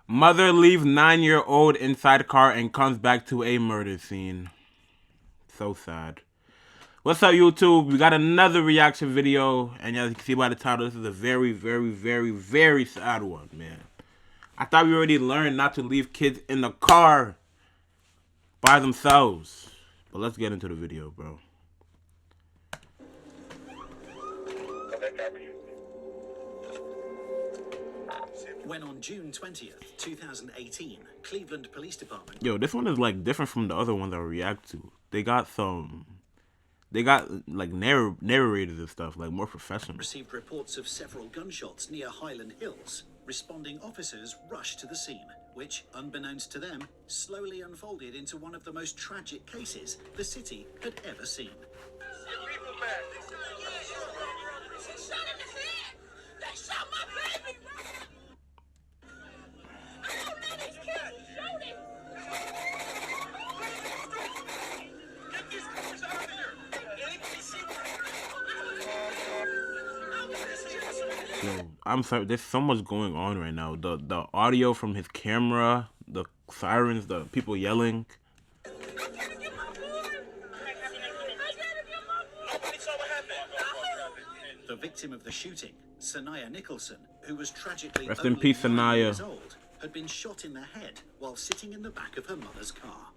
Mother leaves 9-year-old inside car and comes back to a murder scene. So sad. What's up, YouTube? We got another reaction video, and as you can see by the title, this is a very, very, very, very sad one, man. I thought we already learned not to leave kids in the car by themselves. But let's get into the video, bro. When on June 20th, 2018, Cleveland Police Department... Yo, this one is like different from the other ones I react to. They got like narrators and stuff, like more professional. ...received reports of several gunshots near Highland Hills. Responding officers rushed to the scene, which, unbeknownst to them, slowly unfolded into one of the most tragic cases the city had ever seen. Yo, I'm sorry. There's so much going on right now. The audio from his camera, the sirens, the people yelling. The victim of the shooting, Sanaya Nicholson, who was tragically Rest in peace, 9 Sanaya. years old, had been shot in the head while sitting in the back of her mother's car.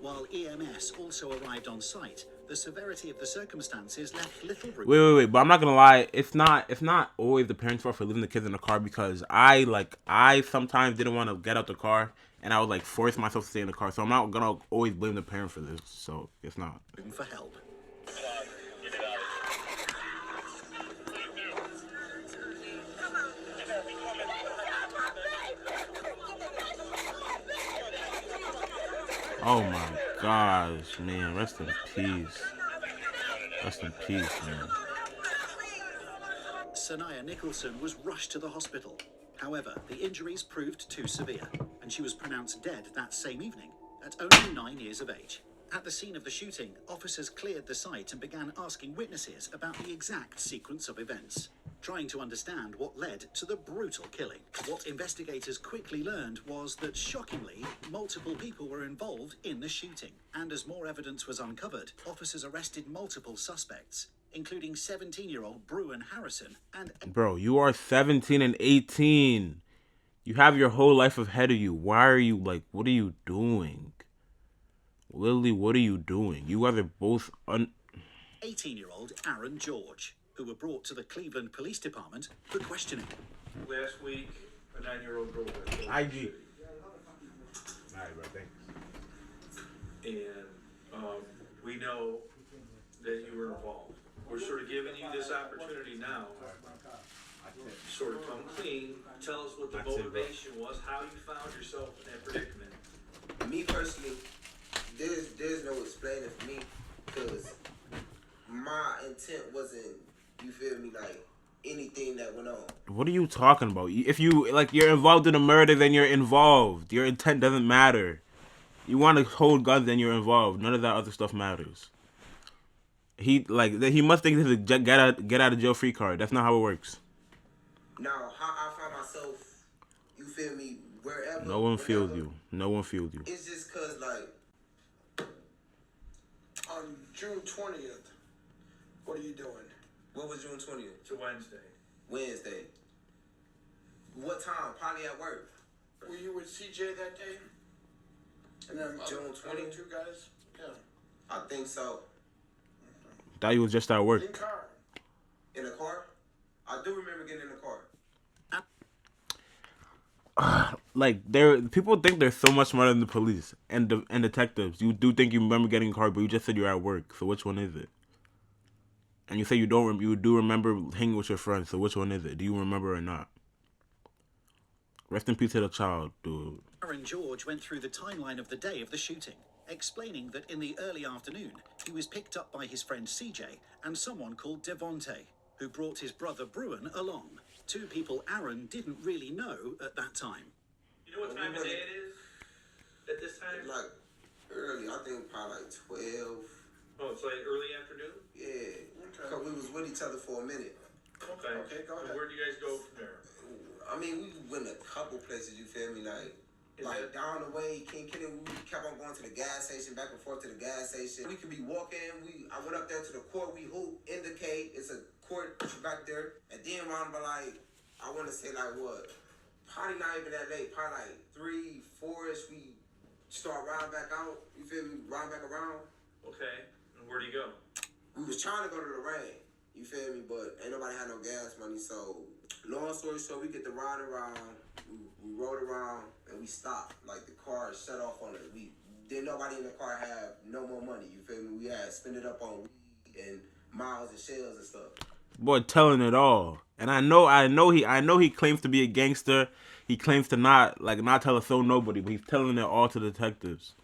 While EMS also arrived on site, the severity of the circumstances left little room. Wait. But I'm not gonna lie. It's not always the parents' fault for leaving the kids in the car, because I sometimes didn't want to get out the car, and I would like force myself to stay in the car. So I'm not gonna always blame the parent for this. So it's not. For help. Oh my gosh, man. Rest in peace. Rest in peace, man. Sanaya Nicholson was rushed to the hospital. However, the injuries proved too severe, and she was pronounced dead that same evening, at only 9 years of age. At the scene of the shooting, officers cleared the site and began asking witnesses about the exact sequence of events, trying to understand what led to the brutal killing. What investigators quickly learned was that, shockingly, multiple people were involved in the shooting. And as more evidence was uncovered, officers arrested multiple suspects, including 17-year-old Bruin Harrison and... Bro, you are 17 and 18. You have your whole life ahead of you. Why are you, like, what are you doing? Lily, what are you doing? You guys are both 18-year-old Aaron George, who were brought to the Cleveland Police Department for questioning. Last week, a 9-year-old girl got killed. IG. Alright, bro, thanks. And we know that you were involved. We're sort of giving you this opportunity now to sort of come clean. Tell us what the motivation was, how you found yourself in that predicament. Me personally, there's no explaining for me, because my intent wasn't, you feel me, like anything that went on. What are you talking about? If you you're involved in a murder, then you're involved. Your intent doesn't matter. You want to hold guns, then you're involved. None of that other stuff matters. He must think this is a get out of jail free card. That's not how it works. Now, how I found myself, you feel me, wherever. No one feels you. No one feels you. It's just cause on June 20th, what are you doing? what was June 20th? It's a Wednesday. Wednesday. What time? Probably at work. Were you with CJ that day? And then June other 20th? two guys? Yeah. I think so. Thought you was just at work. In car. In a car? I do remember getting in the car. People think they're so much smarter than the police and detectives. You do think you remember getting in a car, but you just said you're at work. So which one is it? And you say you don't. You do remember hanging with your friends. So which one is it? Do you remember or not? Rest in peace to the child, dude. Aaron George went through the timeline of the day of the shooting, explaining that in the early afternoon, he was picked up by his friend CJ and someone called Devonte, who brought his brother Bruin along. Two people Aaron didn't really know at that time. You know what time of day it is at this time? Like early, I think probably like 12. Oh, it's like early afternoon? Yeah. Because we was with each other for a minute. Okay. Okay, go ahead. So where do you guys go from there? I mean, we went a couple places. You feel me? Like down the way, King Kenny, we kept on going to the gas station, back and forth to the gas station. We could be walking. I went up there to the court. We hoop, indicate. It's a court back there. And then around by like, I want to say like what? Probably not even that late. Probably like 3, 4ish. We start riding back out. You feel me? Riding back around. Okay. And where do you go? We was trying to go to the rain. You feel me? But ain't nobody had no gas money. So long story short, we get to ride around. We rode around and we stopped. Like the car shut off on it. We didn't nobody in the car have no more money. You feel me? We had spent it up on weed and miles and shells and stuff. Boy, telling it all. And I know he claims to be a gangster. He claims to not tell a soul nobody, but he's telling it all to detectives.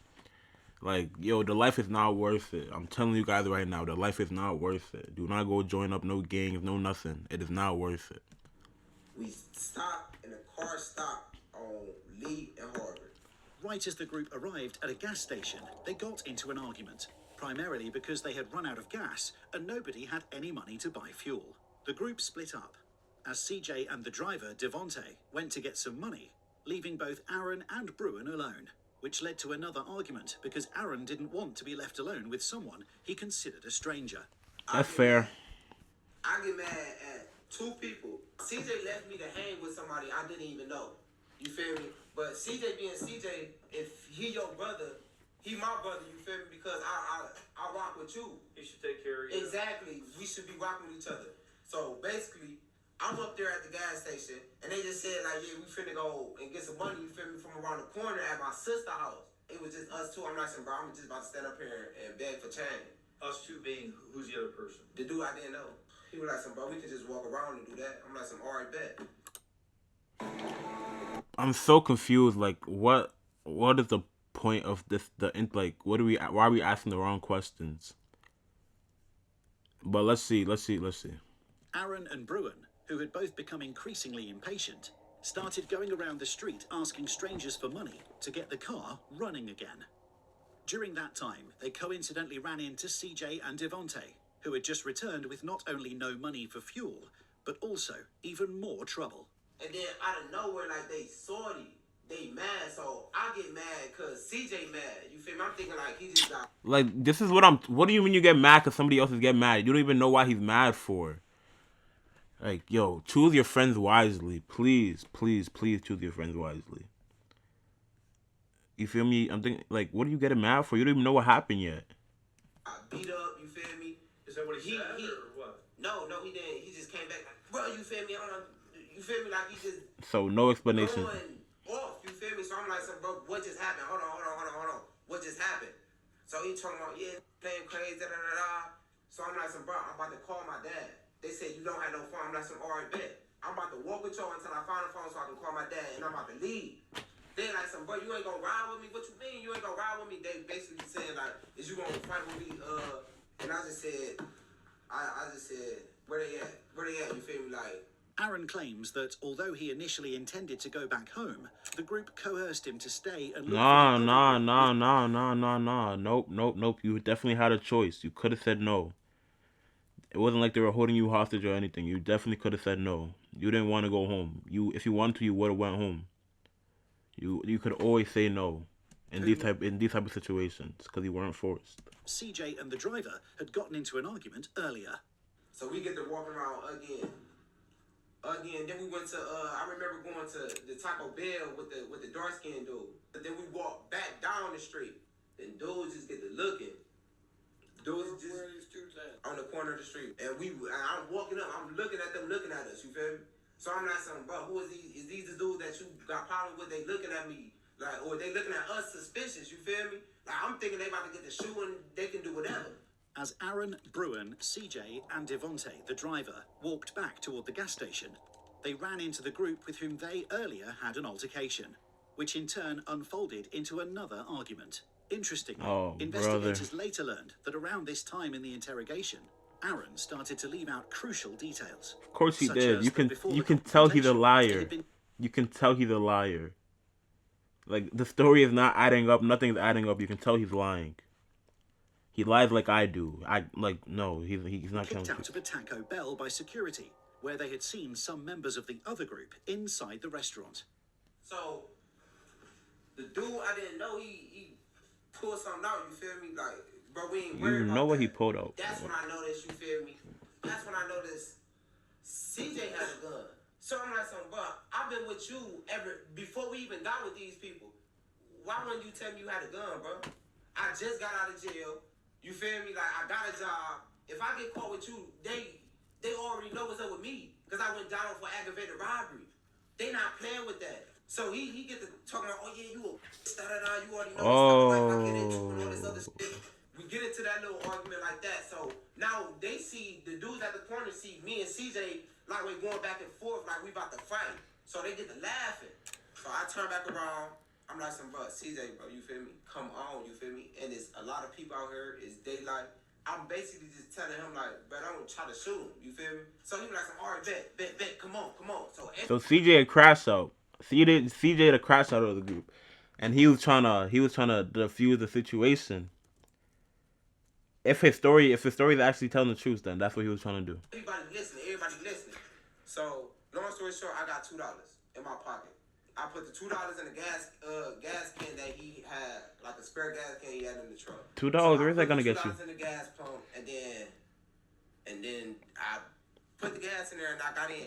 Like, yo, the life is not worth it. I'm telling you guys right now, the life is not worth it. Do not go join up no gangs, no nothing. It is not worth it. We stopped and the car stopped on Lee and Harvard. Right as the group arrived at a gas station, they got into an argument, primarily because they had run out of gas and nobody had any money to buy fuel. The group split up, as CJ and the driver, Devonte, went to get some money, leaving both Aaron and Bruin alone, which led to another argument because Aaron didn't want to be left alone with someone he considered a stranger. That's fair. I get mad at 2 people. CJ left me to hang with somebody I didn't even know. You feel me? But CJ being CJ, if he your brother, he my brother, you feel me? Because I rock with you. He should take care of you. Exactly. We should be rocking with each other. So basically, I'm up there at the gas station, and they just said, like, yeah, we finna go and get some money, you feel me, from around the corner at my sister's house. It was just us 2. I'm like, bro, I'm just about to stand up here and beg for change. Us 2 being, who's the other person? The dude I didn't know. He was like, bro, we could just walk around and do that. I'm like, all right, bet. I'm so confused. Like, what is the point of this? Why are we asking the wrong questions? But let's see. Aaron and Bruin, who had both become increasingly impatient, started going around the street asking strangers for money to get the car running again. During that time, they coincidentally ran into CJ and Devonte, who had just returned with not only no money for fuel, but also even more trouble. And then out of nowhere, like, they sorry, they mad, so I get mad because CJ mad. You feel me? I'm thinking like he just got... Like, this is what do you mean you get mad because somebody else is getting mad? You don't even know why he's mad for. Like, yo, choose your friends wisely. Please choose your friends wisely. You feel me? I'm thinking, like, what are you getting mad for? You don't even know what happened yet. I beat up, you feel me? Is that what he said or what? No, he didn't. He just came back like, bro, you feel me? You feel me? Like, he just... So, no explanation. Going off, you feel me? So I'm like, bro, what just happened? Hold on. What just happened? So he talking about, yeah, playing crazy, da-da-da-da. So I'm like, bro, I'm about to call my dad. They said you don't have no phone. I'm like, all right, bet. I'm about to walk with y'all until I find a phone so I can call my dad, and I'm about to leave. They like, bro, you ain't gonna ride with me? What you mean you ain't gonna ride with me? They basically saying, like, is you gonna fight with me? And I just said, where they at? You feel me? Like, Aaron claims that although he initially intended to go back home, the group coerced him to stay and look Nah. Nope. You definitely had a choice. You could have said no. It wasn't like they were holding you hostage or anything. You definitely could have said no. You didn't want to go home. If you wanted to, you would have went home. You could always say no in these type of situations because you weren't forced. CJ and the driver had gotten into an argument earlier. so we get to walk around again. Then we went to, I remember going to the Taco Bell with the dark skinned dude. But then we walked back down the street. And dudes just get to looking. Dudes just... Where are these dudes at? On the corner of the street. And I'm walking up, I'm looking at them looking at us, you feel me? So I'm like, bro, who is these? Is these the dudes that you got problems with? They looking at me, like, or they looking at us suspicious, you feel me? Like, I'm thinking they about to get the shoe and they can do whatever. As Aaron, Bruin, CJ and Devonte, the driver, walked back toward the gas station, they ran into the group with whom they earlier had an altercation, which in turn unfolded into another argument. Interestingly, investigators later learned that around this time in the interrogation, Aaron started to leave out crucial details. Of course he did. You can tell he's a liar. You can tell he's a liar. Like, the story is not adding up. Nothing's adding up. You can tell he's lying. He lies like I do. No, he's not. Kicked out of a Taco Bell by security, where they had seen some members of the other group inside the restaurant. So the dude I didn't know he pulled something out. You feel me? Like, bro, we ain't worried You about know what that. he pulled out. That's when I noticed. You feel me? That's when I noticed CJ had a gun. So I'm like, bro, I've been with you before we even got with these people. Why wouldn't you tell me you had a gun, bro? I just got out of jail. You feel me? Like, I got a job. If I get caught with you, they already know what's up with me. Because I went down for aggravated robbery. They not playing with that. So he get to talking about, oh yeah, you a da-da-da, you already know this stuff I get into and all this other shit. We get into that little argument like that. So now they see, the dudes at the corner see me and CJ like we're going back and forth like we about to fight. So they get to laughing. So I turn back around. I'm like, bro, CJ, bro, you feel me? Come on, you feel me? And there's a lot of people out here, is they like, I'm basically just telling him like, bro, don't try to shoot him, you feel me? So he was like, all right, bet, come on. So CJ had crashed out. CJ had a crash out of the group, and he was trying to defuse the situation. If his story is actually telling the truth, then that's what he was trying to do. Everybody listening. So long story short, I got $2 in my pocket. I put the $2 in the gas can that he had, like a spare gas can he had in the truck. $2, where's that gonna get you? $2 in the gas pump, and then I put the gas in there and I got in.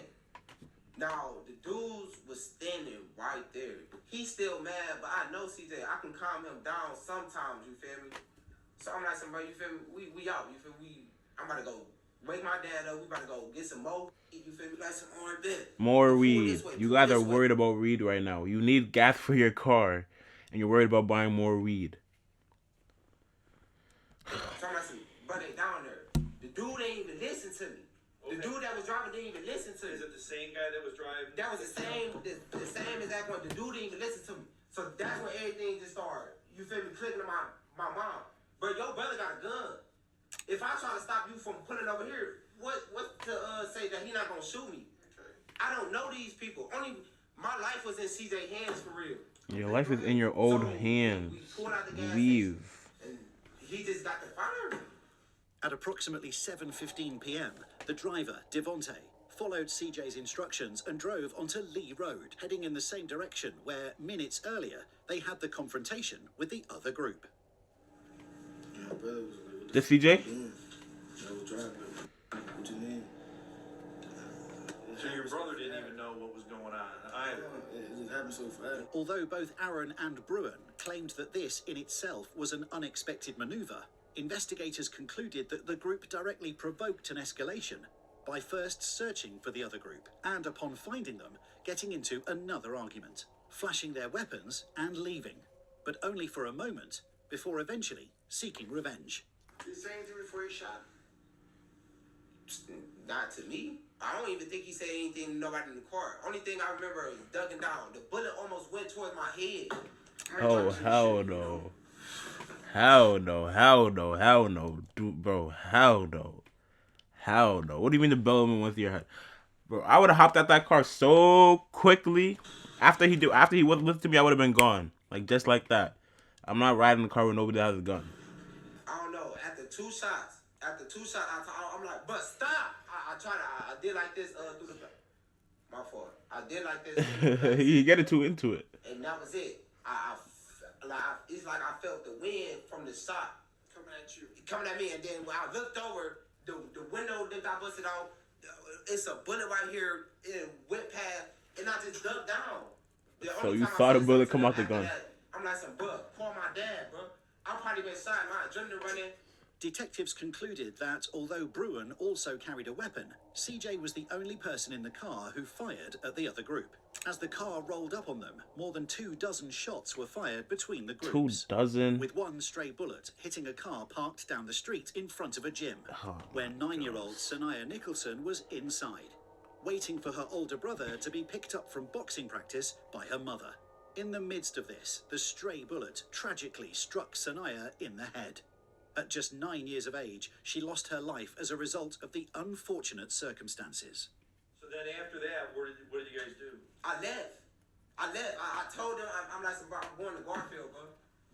Now the dudes was standing right there. He's still mad, but I know CJ. I can calm him down sometimes. You feel me? So I'm like, bro, you feel me? We out. You feel me? I'm about to go wake my dad up. We about to go get some more. You feel me? Like some more bit. More weed. You guys are worried about weed right now. You need gas for your car, and you're worried about buying more weed. So I'm like, bro, they down there. The dude ain't even listen to me. The dude that was driving didn't even listen to me. Is it the same guy that was driving? That was the same exact one. The dude didn't even listen to me. So that's when everything just started. You feel me? Clicking to my mom. But your brother got a gun. If I try to stop you from pulling over here, what to say that he not gonna shoot me? I don't know these people. Only my life was in CJ hands for real. Your life is in your own hands. Leave. And he just got the fire. At approximately 7:15 p.m., the driver, Devonte, followed CJ's instructions and drove onto Lee Road, heading in the same direction where, minutes earlier, they had the confrontation with the other group. This CJ? So your brother didn't even know what was going on either. It just happened so fast. Although both Aaron and Bruin claimed that this in itself was an unexpected maneuver, investigators concluded that the group directly provoked an escalation by first searching for the other group and, upon finding them, getting into another argument, flashing their weapons and leaving, but only for a moment before eventually seeking revenge. Did he say anything before he shot? Not to me. I don't even think he said anything to nobody in the car. Only thing I remember is ducking down. The bullet almost went towards my head. Oh, hell no. Hell no. Dude, bro, hell no. What do you mean the bullet went to your head? Bro, I would have hopped out that car so quickly. After he wouldn't listen to me, I would have been gone. Like, just like that. I'm not riding the car with nobody that has a gun. I don't know. After two shots, I'm like, but stop. I did like this through the back. My fault. I did like this. You get too into it. And that was it. It's like I felt the wind from the shot coming at me, and then when I looked over, the window then got busted out. It's a bullet right here. It went past, and I just ducked down. So you saw the bullet come out the gun. I'm like, bro, call my dad, bro. I probably been shot. My adrenaline running. Detectives concluded that although Bruin also carried a weapon, CJ was the only person in the car who fired at the other group. As the car rolled up on them, more than 24 shots were fired between the groups. 24? With one stray bullet hitting a car parked down the street in front of a gym, where 9-year-old Sanaya Nicholson was inside, waiting for her older brother to be picked up from boxing practice by her mother. In the midst of this, the stray bullet tragically struck Sanaya in the head. At just 9 years of age, she lost her life as a result of the unfortunate circumstances. So then after that, what did you guys do? I left. I told them, I'm like, bro, I'm going to Garfield, bro.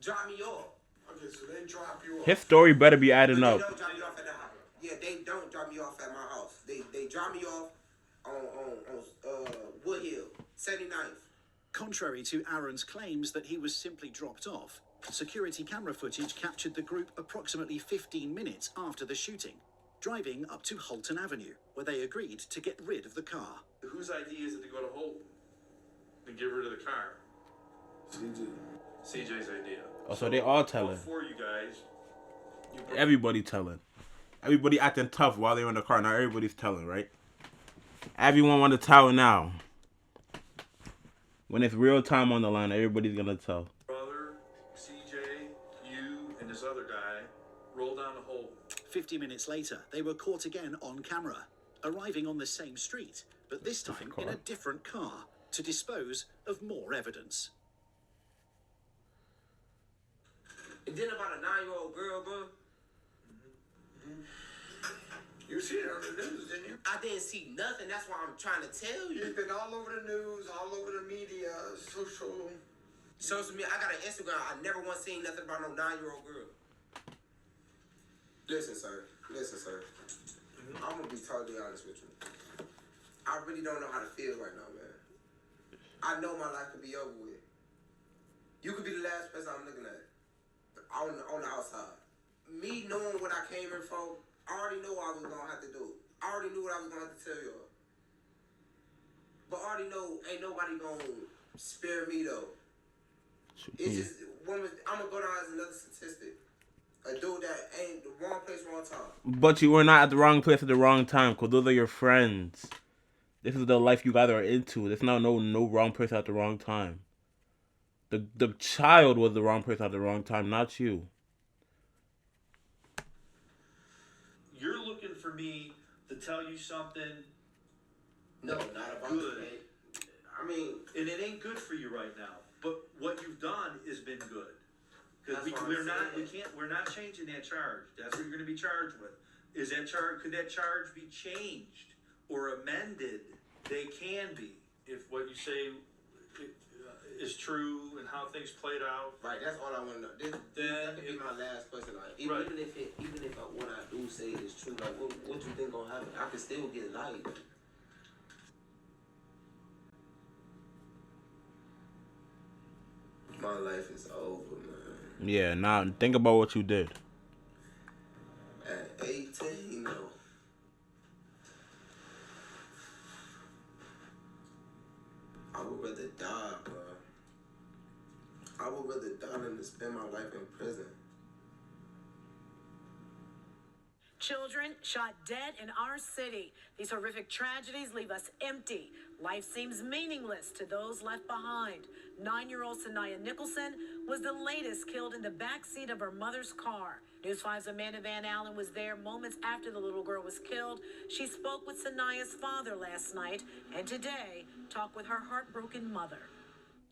Drop me off. Okay, so they drop you off. His story better be adding But up. they don't drop me off at the house. Yeah, they don't drop me off at my house. They drop me off on Woodhill, 79th. Contrary to Aaron's claims that he was simply dropped off, security camera footage captured the group approximately 15 minutes after the shooting, driving up to Holton Avenue, where they agreed to get rid of the car. Whose idea is it to go to Holton and get rid of the car? CJ's idea. Oh, so they all All telling. four you guys. Everybody telling. Everybody acting tough while they're in the car. Now everybody's telling, right? Everyone want to tell now. When it's real time on the line, everybody's gonna tell. Brother, CJ, you, and this other guy roll down the Holton. 50 minutes later, they were caught again on camera, arriving on the same street, but this time in a different car, to dispose of more evidence. And then about a 9-year-old girl, bro. You see it on the news, didn't you? I didn't see nothing. That's why I'm trying to tell you. It's been all over the news, all over the media, social. Social media. I got an Instagram. I never once seen nothing about no 9-year-old girl. Listen, sir. I'm gonna be totally honest with you. I really don't know how to feel right now, man. I know my life could be over with. You could be the last person I'm looking at on the outside. Me knowing what I came here for, I already know what I was gonna have to do. I already knew what I was gonna have to tell y'all. But I already know ain't nobody gonna spare me though. It's just I'm gonna go down as another statistic. A dude that ain't the wrong place, wrong time. But you were not at the wrong place at the wrong time, because those are your friends. This is the life you guys are into. There's no wrong person at the wrong time. The child was the wrong person at the wrong time, not you. You're looking for me to tell you something. No, not about good. it. I mean, And it ain't good for you right now. But what you've done has been good. Because That's what I'm saying. we're not changing that charge. That's what you're going to be charged with. Could that charge be changed or amended? They can be, if what you say is true and how things played out. right, that's all I want to know. That could be my last question. Like, Right. even if what I do say is true, like, what you think gonna happen? I can still get life. My life is over, man. Yeah, now think about what you did. At 18, though. I would rather die, bro. I would rather die than to spend my life in prison. Children shot dead in our city. These horrific tragedies leave us empty. Life seems meaningless to those left behind. 9-year-old Sanaya Nicholson was the latest killed in the backseat of her mother's car. News 5's Amanda Van Allen was there moments after the little girl was killed. She spoke with Sanaya's father last night and today talked with her heartbroken mother.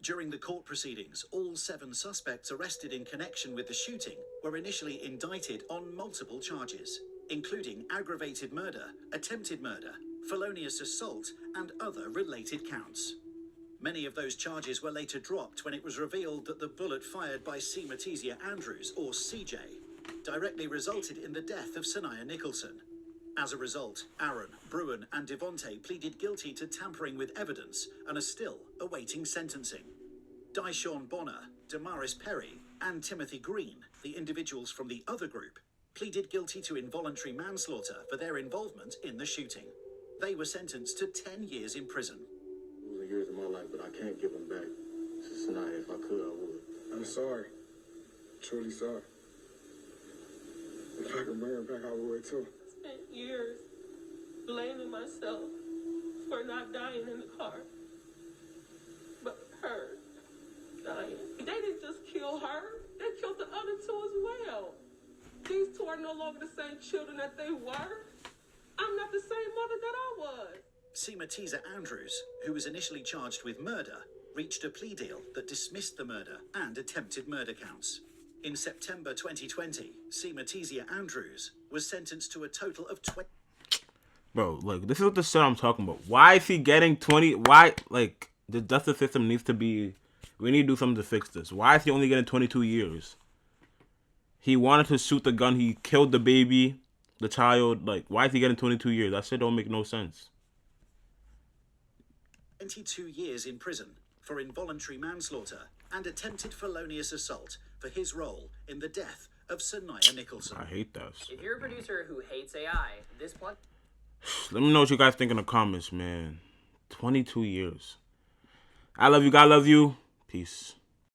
During the court proceedings, all 7 suspects arrested in connection with the shooting were initially indicted on multiple charges, including aggravated murder, attempted murder, felonious assault, and other related counts. Many of those charges were later dropped when it was revealed that the bullet fired by C. Matizia Andrews, or CJ, directly resulted in the death of Sanaya Nicholson. As a result, Aaron, Bruin, and Devontae pleaded guilty to tampering with evidence and are still awaiting sentencing. Dyshawn Bonner, Damaris Perry, and Timothy Green, the individuals from the other group, pleaded guilty to involuntary manslaughter for their involvement in the shooting. They were sentenced to 10 years in prison. Losing years of my life, but I can't give them back. To Sanaya, if I could, I would. I'm sorry. Truly sorry. If I could bring her back, I would too. Spent years blaming myself for not dying in the car. But her dying. They didn't just kill her, they killed the other 2 as well. These 2 are no longer the same children that they were. I'm not the same mother that I was. C. Matizia Andrews, who was initially charged with murder, reached a plea deal that dismissed the murder and attempted murder counts. In September 2020, C. Matizia Andrews was sentenced to a total of 20. Bro, look, this is what the shit I'm talking about. Why is he getting 20? Why, like, the justice system needs to be... We need to do something to fix this. Why is he only getting 22 years? He wanted to shoot the gun. He killed the baby, the child. Like, why is he getting 22 years? That shit don't make no sense. 22 years in prison for involuntary manslaughter and attempted felonious assault for his role in the death of Sanaya Nicholson. I hate that. If you're a producer who hates AI, this plug. Let me know what you guys think in the comments, man. 22 years. I love you. God love you. Peace.